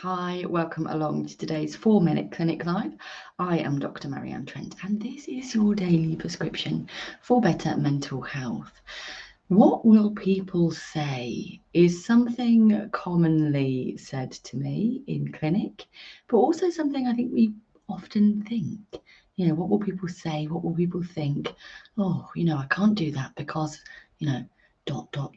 Hi, welcome along to today's 4-Minute Clinic Live. I am Dr. Marianne Trent, and this is your daily prescription for better mental health. What will people say is something commonly said to me in clinic, but also something I think we often think. What will people say? What will people think? Oh, I can't do that because,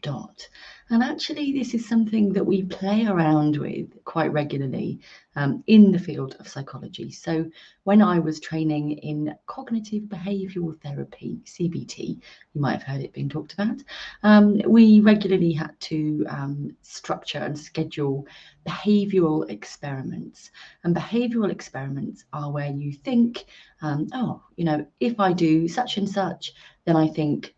dot. And actually, this is something that we play around with quite regularly in the field of psychology. So when I was training in cognitive behavioural therapy, CBT, you might have heard it being talked about, we regularly had to structure and schedule behavioural experiments. And behavioural experiments are where you think, if I do such and such, then I think,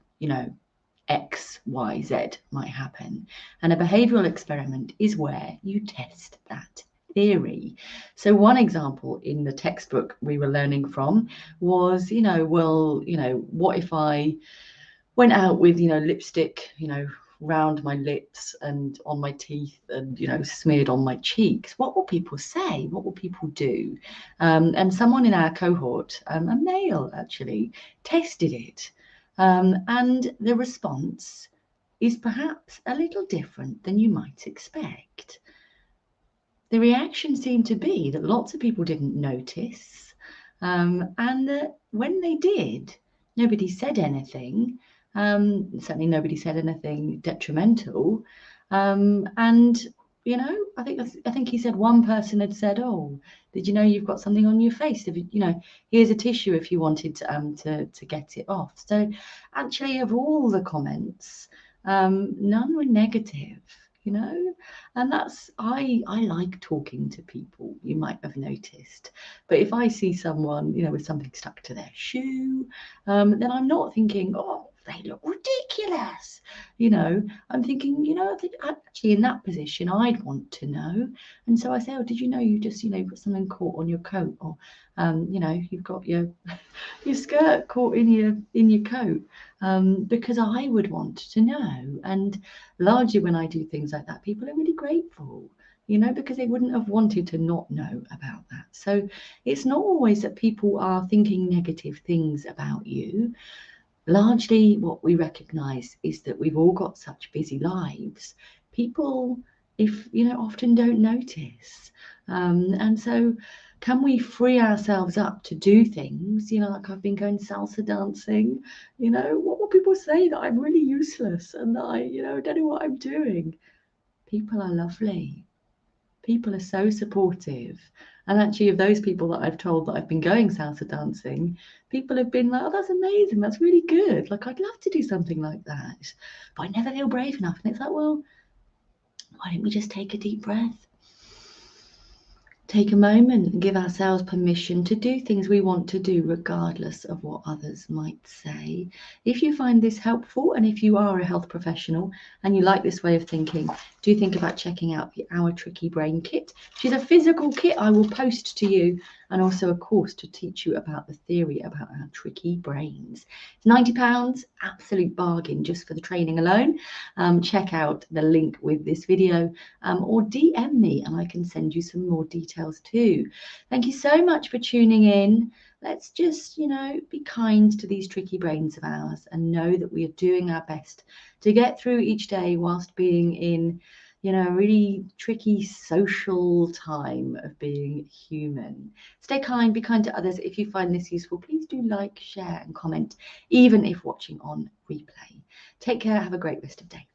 X, Y, Z might happen. And a behavioural experiment is where you test that theory. So one example in the textbook we were learning from was, what if I went out with, lipstick, round my lips and on my teeth and, smeared on my cheeks? What will people say? What will people do? And someone in our cohort, a male actually, tested it. And the response is perhaps a little different than you might expect. The reaction seemed to be that lots of people didn't notice, and that when they did, nobody said anything. Certainly nobody said anything detrimental. And I think he said one person had said, "Oh, did you know you've got something on your face? If here's a tissue if you wanted to get it off." So actually, of all the comments, none were negative. And that's I like talking to people, you might have noticed. But if I see someone, with something stuck to their shoe, then I'm not thinking, oh, they look ridiculous. I'm thinking, I think actually in that position I'd want to know. And so I say, oh, did you know you just, got something caught on your coat, or you've got your your skirt caught in your coat, because I would want to know. And largely when I do things like that, people are really grateful, because they wouldn't have wanted to not know about that. So it's not always that people are thinking negative things about you. Largely what we recognize is that we've all got such busy lives. People, often don't notice. And so can we free ourselves up to do things, like I've been going salsa dancing, what will people say? That I'm really useless and that I don't know what I'm doing? People are lovely. People are so supportive. And actually, of those people that I've told that I've been going salsa dancing, people have been like, oh, that's amazing. That's really good. Like, I'd love to do something like that. But I never feel brave enough. And it's like, well, why don't we just take a deep breath? Take a moment and give ourselves permission to do things we want to do, regardless of what others might say. If you find this helpful, and if you are a health professional and you like this way of thinking, do think about checking out the Our Tricky Brain Kit, which is a physical kit I will post to you, and also a course to teach you about the theory about our tricky brains. It's £90, absolute bargain just for the training alone. Check out the link with this video, or DM me and I can send you some more details too. Thank you so much for tuning in. Let's just, be kind to these tricky brains of ours and know that we are doing our best to get through each day whilst being in, a really tricky social time of being human. Stay kind, be kind to others. If you find this useful, please do like, share and comment, even if watching on replay. Take care, have a great rest of the day.